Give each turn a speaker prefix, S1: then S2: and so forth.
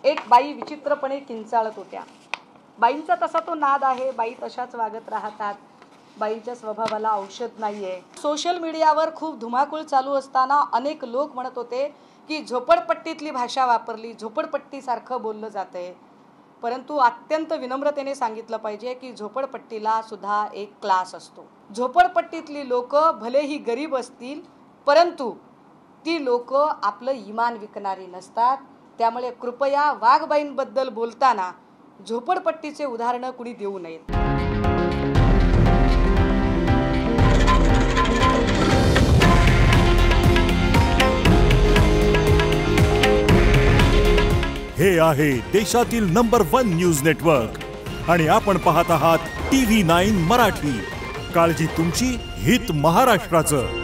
S1: एक बाई विचित्रपणे किंचाळत होत्या. बाईंचा तसा तो नाद आहे, बाई तशाच वागत राहतात, बाईच्या स्वभावाला औषध नाहीये. सोशल मीडियावर खूप धुमाकूळ चालू असताना अनेक लोक म्हणत होते की झोपडपट्टीतली भाषा वापरली, झोपडपट्टीसारखं बोललं जातंय. परंतु अत्यंत विनम्रतेने सांगितलं पाहिजे की झोपडपट्टीला सुद्धा एक क्लास असतो. झोपडपट्टीतली लोक भलेही गरीब असतील, परंतु ती लोक आपलं इमान विकणारी नसतात. त्यामुळे कृपया वाघबाईंबद्दल बोलताना झोपडपट्टीचे उदाहरण कुणी देऊ नयेत.
S2: हे आहे देशातील नंबर 1 न्यूज नेटवर्क आणि आपण पाहत आहात TV9 मराठी. काळजी तुमची, हित महाराष्ट्राचं.